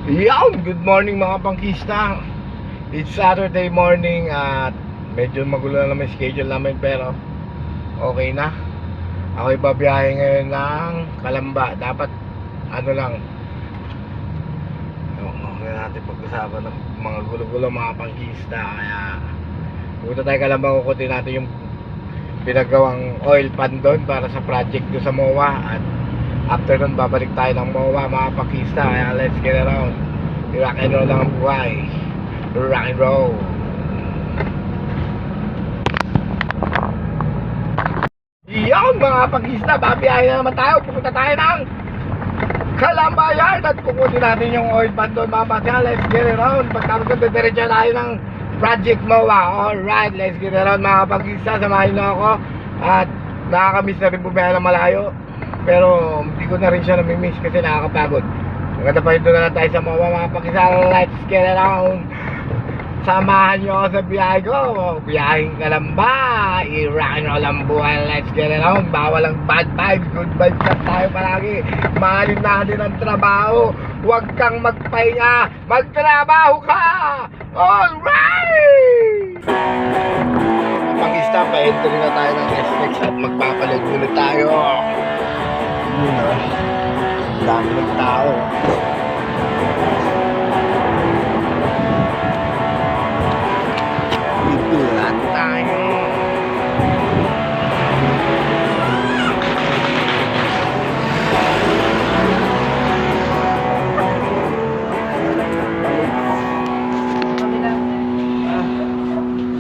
Yan! Good morning mga pangkista. It's Saturday morning at medyo magulo na naman schedule namin pero okay na. Ako'y babiyahe ngayon ng Kalamba. Dapat ano lang, okay natin pag-usapan ng mga gulo-gulo mga pangkista. Kaya pupunta tayo Kalamba, kukutin natin yung pinagawang oil pan doon para sa project doon sa MOA. At after nun babalik tayo ng MOA mga pangkista. Kaya let's get around. Rock and roll lang ang buhay. Rock and roll. Yan mga pangkista, babiyahin na naman tayo. Pupunta tayo ng Kalamba Yard at kukunin natin yung oil pan doon mga pangkista. Let's get around. Pagkatapos ko diretso tayo ng Project MOA. Alright, let's get around mga pangkista. Samahin nyo ako. At nakakamiss na rin bumiyahe ng malayo. Pero hindi ko na rin siya namimiss kasi nakakapagod. Maganda pa rin doon na tayo sa mga pangkista. Let's get around. Samahan nyo ako sa biyahe ko. Biyaheng Kalamba. I-rock and roll ang buhay. Let's get around. Bawal ang bad vibes. Good vibes lang tayo palagi. Mahalin natin ang trabaho. Huwag kang magpahinga. Magtrabaho ka. Alright! Pangkista, pa-entry na tayo ng SX at magpapalag ulit tayo. Dami ng tao. Itulat tayo.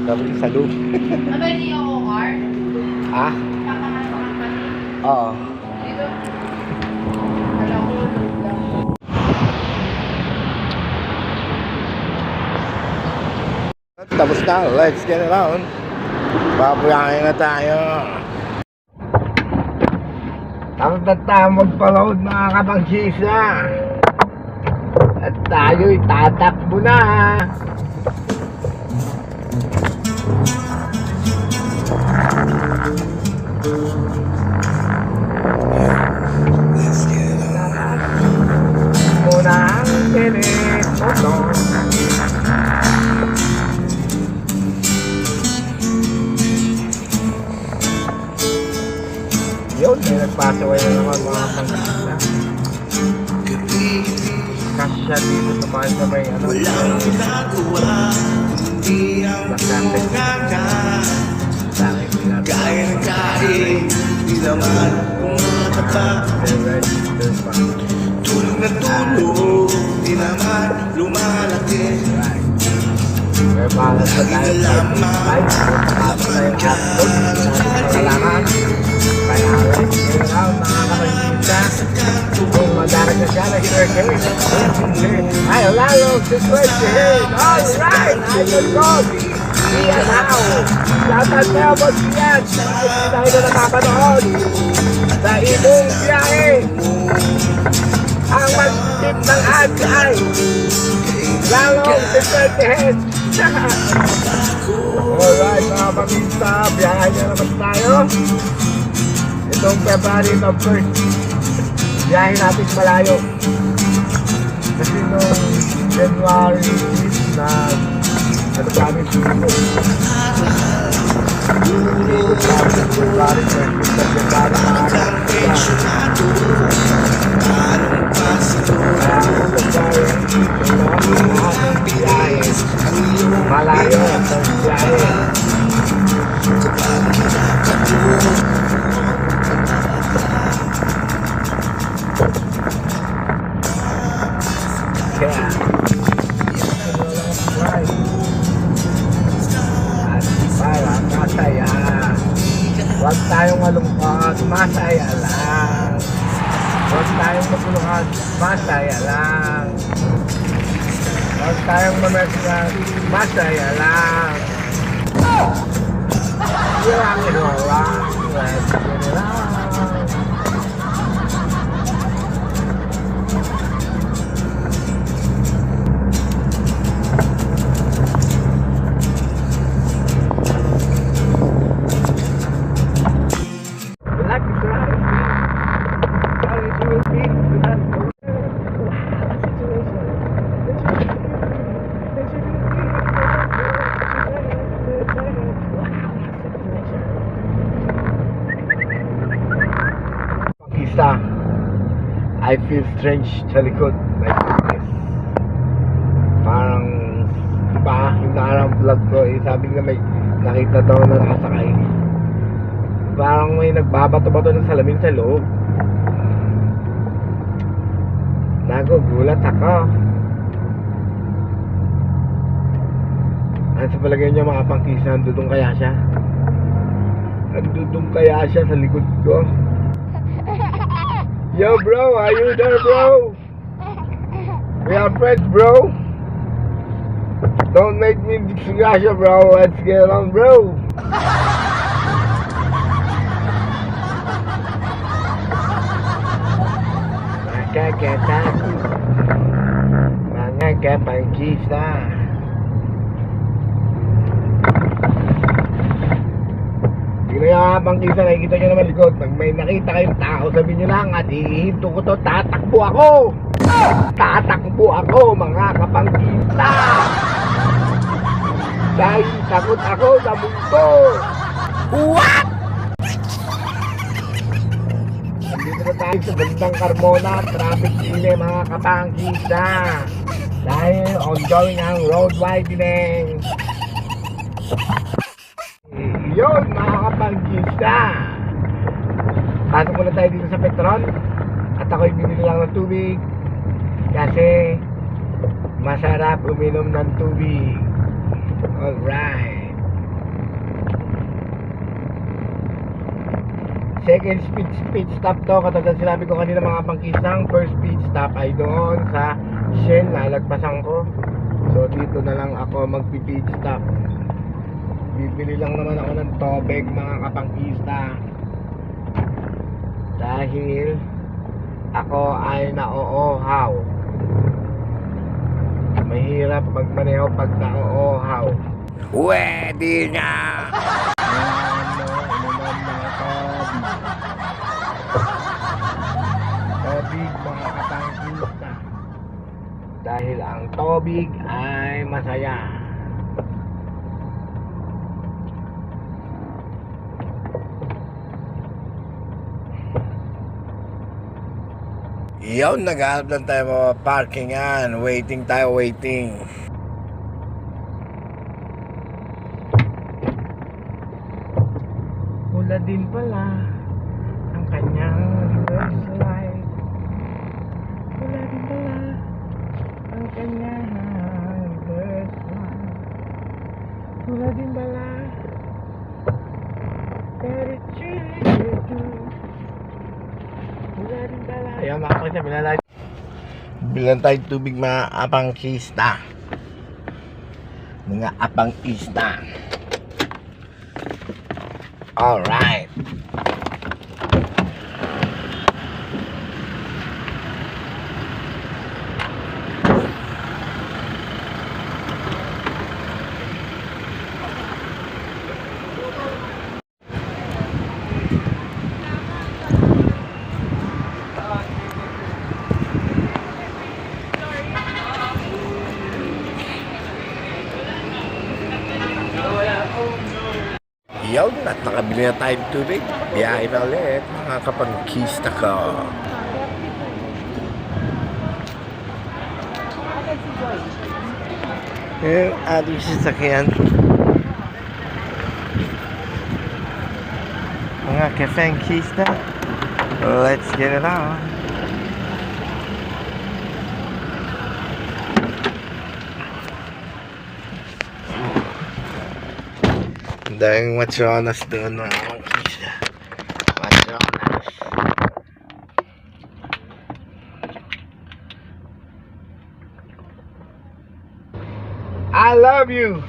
Sabi sa loob. Ano yung OR? Ha? Oo. Dito? Alam ko lang. Tapos na, let's get around. Babuyahin na tayo. Tapos na tayo magpa-load mga kapangkisa. At tayo'y tatakbo na. Let's get around. Muna ang telepono. Yun, may nagpasaway na naman mga pangkista. Kasya dito tumahan sa may ano. Walang ginagawa, hindi ang bumunganga. Kaya ng kain, di naman kumatapak. Tulog na tulog, di naman lumalaki. May balas pa tayo Lamang, tapos na yung upload. Kailangan. Kaya let's get around mga kapangkista. Kung madarag na siya na hurricane. Ay, lalo si Hurricane. Alright, idol ko. Iyan ako. Lahat na mo siyan. Hindi tayo na nakapanood. Sa imong biyahe. Ang mag-tip ng ads ay lalo si Hurricane. Alright mga kapangkista, biyahe niya naman tayo. Itong February ng 1st, biyahe natin malayo. Kasi nung January na ano kami dito. February 1st, February na malayo ang biyahe. Kaya at para masaya. Huwag tayong malungkot, masaya lang. Huwag tayong magulungan, masaya lang. Huwag tayong mamagyan, masaya lang. Rock and roll, let's get it on. I feel strange sa likod. Like this. Parang, diba, yung nakarang vlog ko, sabi nga may nakita daw na nakasakay. Parang may nagbabato-bato ng salamin sa loob. Nagugulat ako. Ano sa palagay niyo mga pangkisa, nandudong kaya siya? Nandudong kaya siya sa likod ko? Yo bro, are you there bro? We are friends bro. Don't make me disgrasya bro. Let's get on bro. Makakataku mga kapangkisa. Tingnan nyo mga pangkisa, nakikita nyo naman likod. Pag may nakita kayong tao, sabihin nyo lang at ihinto ko to, tatakbo ako. Tatakbo ako mga kapangkisa. Dahil takot ako sa mundo. What? Nandito na tayo sa Bandang Carmona, traffic sile mga kapangkisa. Dahil ongoing ang road widening. Yun mga kapangkisa. Pasok muna tayo dito sa Petron. At ako'y bibili lang ng tubig. Kasi masarap uminom ng tubig. Alright. Second speed stop to. Katulad sinabi ko kanina mga pangkisang, first speed stop ay doon sa Shell. Lalagpasan ko. So dito na lang ako magpi-speed stop. Bibili lang naman ako ng tubig mga kapangkista. Dahil ako ay nauuhaw. Mahirap magmaneho pag nauuhaw. Pwede na! Uminom ng tubig mga kapangkista. Dahil ang tubig ay masaya. Yun, naghahanap lang tayo mga parkingan. Waiting tayo, waiting. Pula din pala ang kanyang reverse light. Pula din pala ang kanyang reverse light. Pula din pala. Ayan mga kapangkista, bilang tayo tubig mga apangkista. Mga apangkista. Alright. Yun, at nakabili na tayo ng tubig. Biyahe na ulit, mga kapangkista ko. Yung ating sasakyan. Mga kapangkista. Let's get it on. Dahil machonas doon mga kapangkista. Machonas. I love you.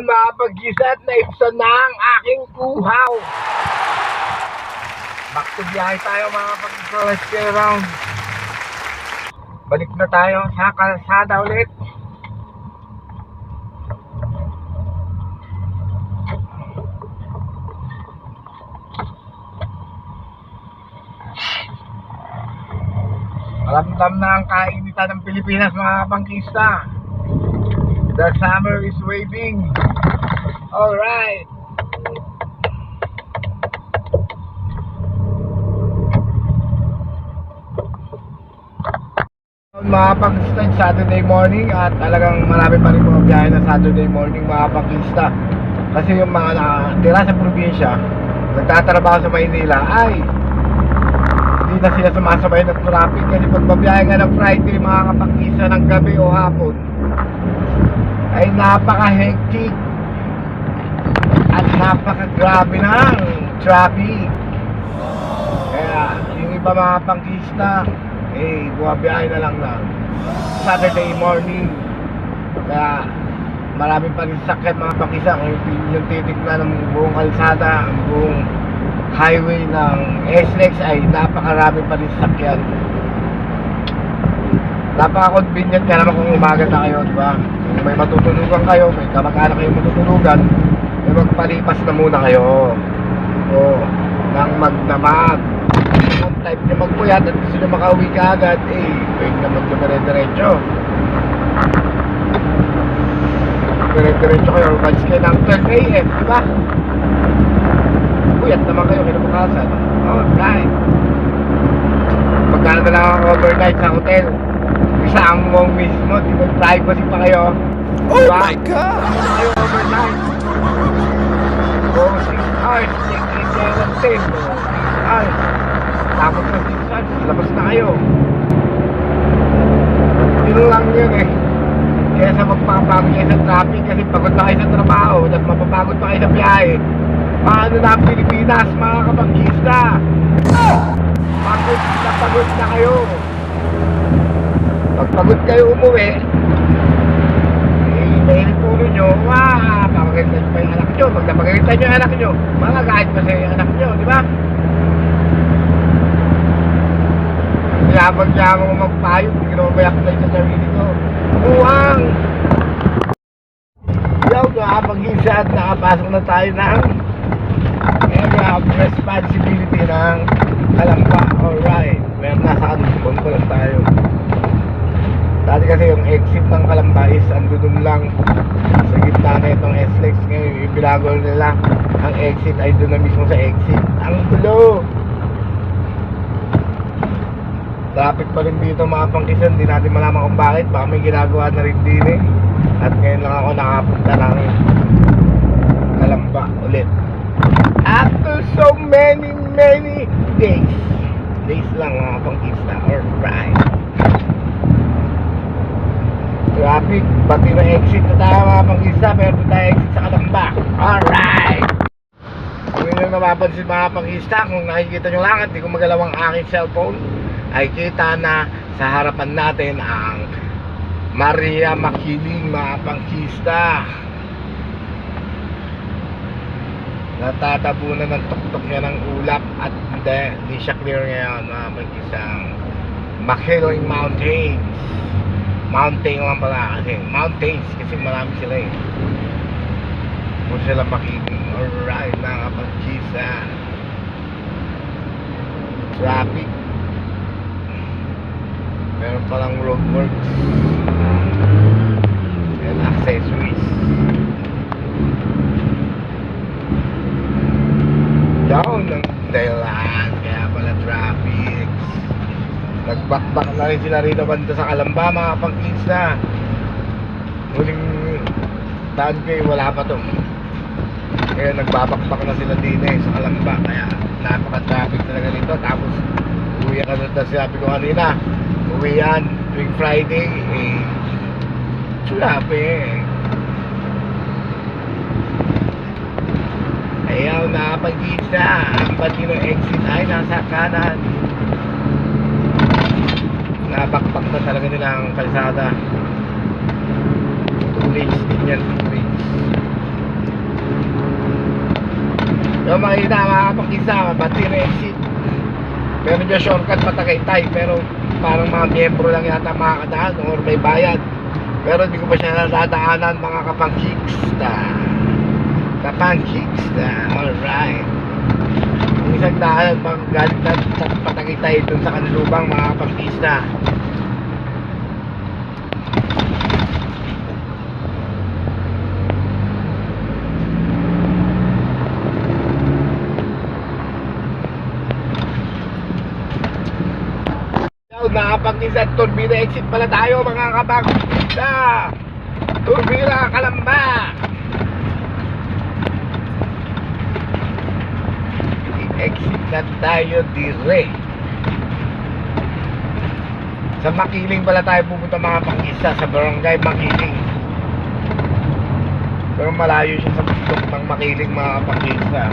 Mga pag-isat na ipsa na ang aking kuhaw. Back to biyahe tayo mga pag-isat. Let's get around. Balik na tayo sa kalsada ulit. Maramdam na ang kainit pista ng Pilipinas mga kapangkista. The summer is waving. Alright. Mga kapangkista, Saturday morning at talagang marami pa rin mga biyahe na Saturday morning mga kapangkista. Kasi yung mga nakatira sa probinsya, nagtatrabaho sa Maynila ay hindi na sila sumasabay ng traffic kasi pag babiyahe nga ng Friday mga kapangkista ng gabi o hapon ay napaka-hectic at napaka-grabe ng traffic. Kaya yung iba mga kapangkista bumabiyahe na lang na Saturday morning. Kaya marami pa rin sakyan mga kapangkista kung yung titignan ng buong kalsada, ang buong highway ng SLEX ay napakarami pa rin sakyan. Napaka-convenient kaya naman kung umaga na kayo, diba? Kung may matutulugan kayo, may kamag-anak kayo matutulugan, ay magpalipas na muna kayo o nang magdamag. Kung type nyo magpuyat at gusto nyo makauwi ka agad, pwede naman dumire-diretso. Dire-diretso kayo, catch kayo ng 12 AM, diba? Puyat naman kayo, kinabukasan. Alright. Magkano na lang ang overnight sa hotel? Isang mong mismo, di ba privacy pa kayo? Oh diba? my God! Hindi na kayo overnight. Go 6 hours, check-in kayo ng 10. 6 hours. Tapos na 6 hours, labas na kayo. Yun lang yun Kaya sa magpapagod kayo sa traffic kasi pagod na kayo sa trabaho at mapapagod pa kayo sa biyahe. Paano na ang Pilipinas mga kapangkista? Pagod na kayo. Pag pagod kayo umuwi, mainit ulo nyo, papagalitan nyo pa yung anak nyo. Pag napagalitan nyo yung anak nyo, magagahit pa sa'yo yung anak nyo, di ba? Yabang mo magpayo, hindi ka naman may apply sa sarili ko. Buwang! Yo, nakapag-isa at nakapasok na tayo ng responsibility ng Kalamba. Alright, meron nasa kanilipon ko lang tayo. Dati kasi yung exit ng Kalamba is andun lang sa gitna na itong SLEX. Ngayon yung binago nila ang exit ay doon na mismo sa exit. Ang gulo! Traffic pa rin dito mga pangkisan, hindi natin malaman kung bakit. Baka may ginagawa na rin din At ngayon lang ako nakapunta ng Kalamba ulit. After so many days lang mga pangkista. Alright. Traffic, pati na exit na tayo mga pangkista, pero tayo exit sa Kalamba. Alright. Kung yun yung napapansin mga pangkista, kung nakikita nyo lang at di ko magalaw ang aking cellphone, ay kita na sa harapan natin ang Maria Makiling mga pangkista. Natatabunan ng tuktok niya ng ulap at hindi siya clear ngayon mga pangkista. Makiling Mountains. Mountain lang pala kasi mountains kasi marami sila kung sila Makiling. Alright mga pangkista. Traffic, meron palang roadworks and accessories. Down ng Thailand, kaya pala traffic. Nagbakbak na rin sila rito banda sa Kalamba mga pangkista. Huling daan kayo wala pa to. Kaya nagbabakbak na sila din sa Kalamba. Kaya napaka-traffic talaga nito. Tapos uwi ka na sabi ko kanina, uwian tuwing Friday traffic. Ayaw nakapag-isa. Ang pati ng exit ay nasa kanan. Nabakbak na talaga nila ang kalsada. 2 lanes din yan, 2 lanes. So makikita mga kapag-isa, pati ng exit. Meron dyan shortcut patagaytay, pero parang mga miyembro lang yata makakadaan or may bayad. Pero hindi ko pa siya nadadaanan mga kapangkista. Kapangkista, alright. Yung isang daan, galing na patagaytay dun sa kanilubang mga kapangkista. Sa Turbina exit pala tayo mga kapagista. Turbina Kalamba. I-exit na tayo dire. Sa Makiling pala tayo pupunta mga pangista. Sa Barangay Makiling. Pero malayo siya sa bundok ng Makiling mga pangista.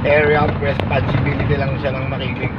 Area of responsibility lang siya ng Makiling.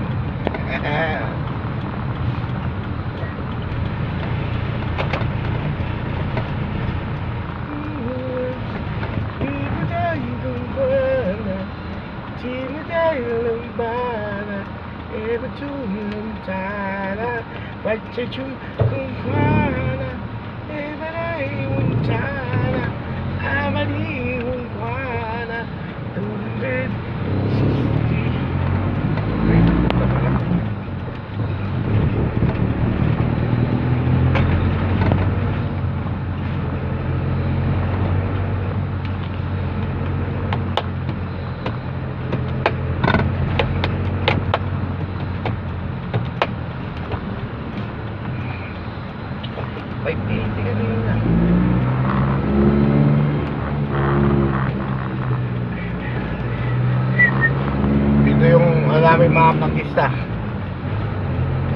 Dito yung namin mga pangista.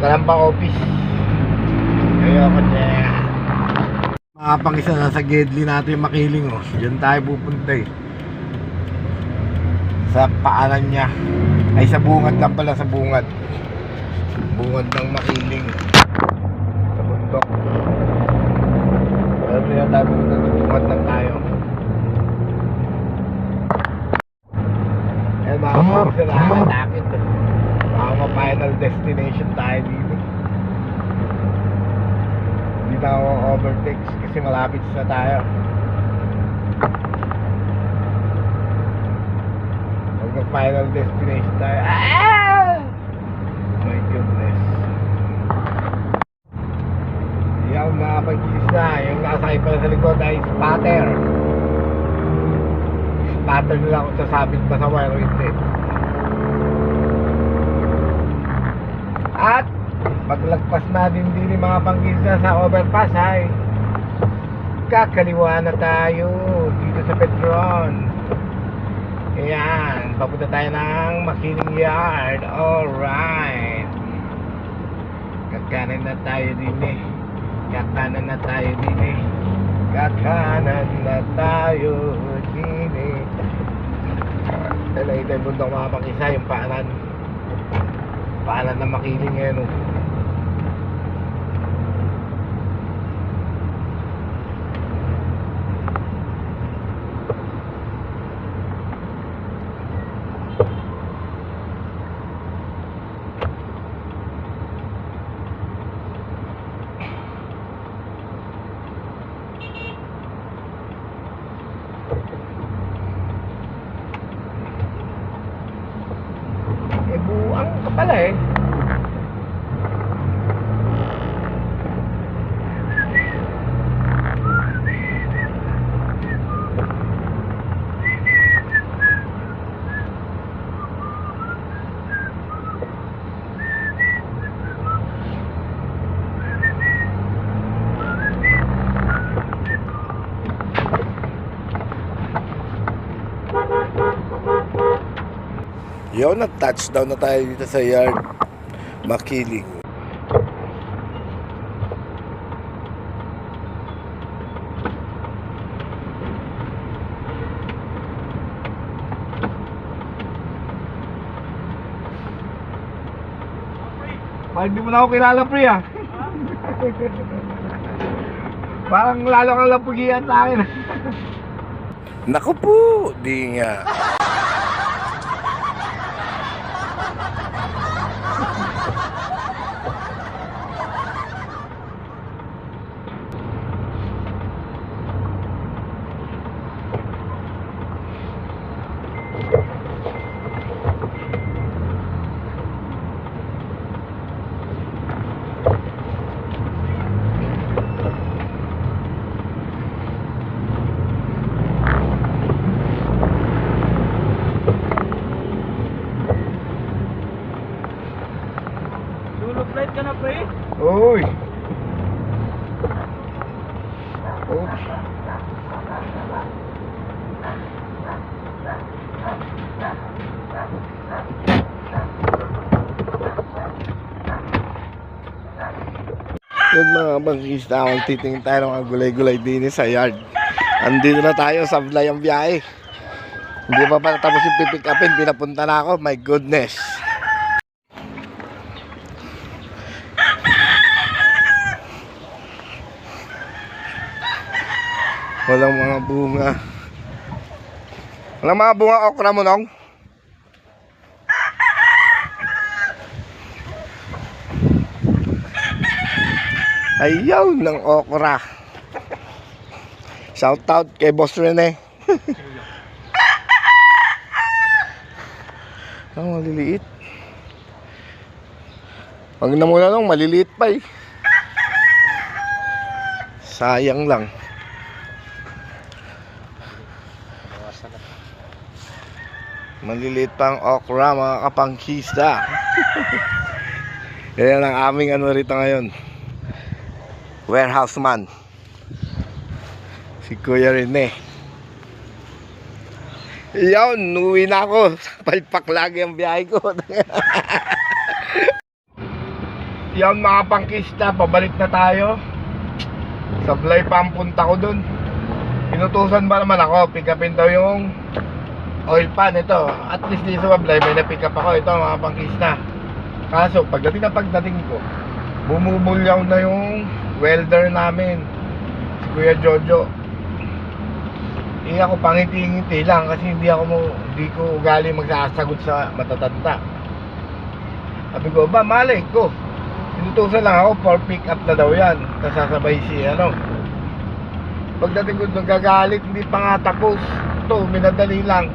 Kalamba office. Ayoko na. Mga pangista, nasa Gedli natin yung Makiling oh. Diyan tayo pupunta eh. Sa paanan niya. Ay sa bungad lang pala, sa bungad. Bungad ng Makiling. Sa bundok. Alam niya tayo pupunta, sa bungad lang tayo. Eh mga pangista, nakakatakit eh. Baka final destination tayo dito. Hindi na ako overtakes kasi malapit na tayo. Pag final destination tayo. My goodness. Yung mga pag-isa, yung nakasakay pala sa likod ay spatter. Spatter nila kung sasabit pa sa wire o hindi. At paglagpas natin din yung mga pangkisa sa overpass ay kakaliwa na tayo dito sa Petron. Ayan, papunta tayo ng Makiling Yard. Alright, kakanan na tayo din eh. Kakanan na tayo din eh. Kakanan na tayo din eh. Nakita yung bundok mga pangkisa, yung paanan na Makiling eh no. Eh buang ka pala eh. Yun, na-touchdown na tayo dito sa yard Makiling. Hindi mo na ako kilala, pre ah. Parang lalo kang lapugian sa akin. Naku po, di nga. Oops. Yun mga bangkista, magtitingin tayo ng mga gulay-gulay din sa yard. Andito na tayo sa Vlay ang biyahe. Hindi pa pala tapos yung pipick upin, pinapunta na ako. My goodness. Walang mga bunga. Walang mga bunga okra mo, Nong? Ayaw ng okra. Shout out kay Boss Rene. Oh, maliliit. Wag na muna nung maliliit pa eh. Sayang lang. Maliliit pang okra mga kapangkista. Yan ang aming ano rito ngayon. Warehouse man. Si Kuya Rene. Yan, uwi na ako. Palpak lagi ang biyahe ko. Yan mga pangkista, pabalik na tayo. Sablay pa ang punta ko dun. Inutusan ba naman ako, pick upin daw yung oil pan ito. At least dito sa Sablay may na-pick up ako. Ito mga pangkista. Kaso pagdating ko, bumubulyaw na yung welder namin, si Kuya Jojo. Ako pangiti-ngiti lang kasi hindi ko ugali magsasagot sa matatanda. Sabi ko, ba malay ko, inutusan lang ako for pick up na daw yan. Kasasabay si pagdating ko nagagalit, hindi pa nga tapos. Ito, minadali lang.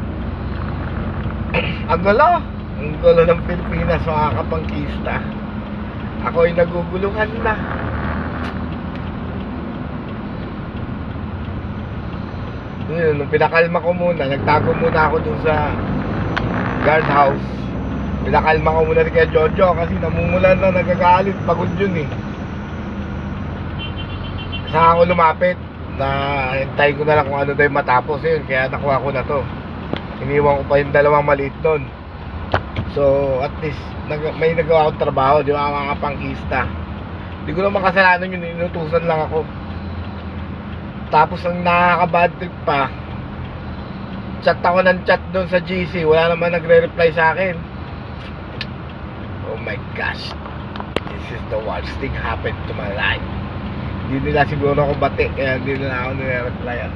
Ang gulo ng Pilipinas mga kapangkista. Ako ay naguguluhan na. Nung pinakalma ko muna, nagtago muna ako dun sa guardhouse. Pinakalma ko muna kay Jojo kasi namumulan na, nagagalit, pagod yun eh. Saan ako lumapit na hintayin ko na lang kung ano daw matapos yun, kaya nakuha ko na to. Iniwan ko pa yung dalawang maliit nun. So at least may nagawa akong trabaho, di ba mga pangkista. Hindi ko naman kasalanan yun, inutusan lang ako. Tapos ang nakaka-bad trip pa, chat ako ng chat doon sa GC, wala naman nagre-reply sa akin. Oh my gosh, this is the worst thing happened to my life. Hindi nila siguro ako bati, kaya hindi nila ako nire-replyan.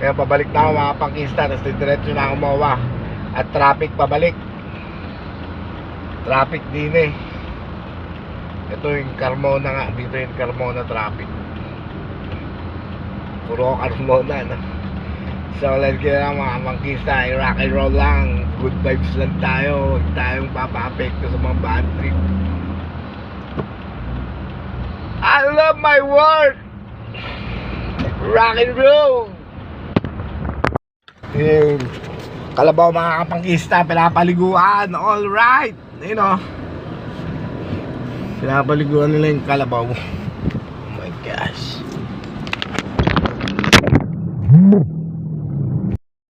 Kaya pabalik na ako mga pangkista, tapos diretso na ako mawa. At traffic pabalik. Traffic din eh. Ito yung Carmona nga, dito yung Carmona traffic. Puro Carmona no? So let's get lang mga pangkista, rock and roll lang. Good vibes lang tayo. Huwag tayong papa-apekto sa mga bad trip. I love my work. Rock and roll. Yung kalabaw mga kapangkista, pinapaliguan. Alright, you know, pinapaliguan nila yung kalabaw.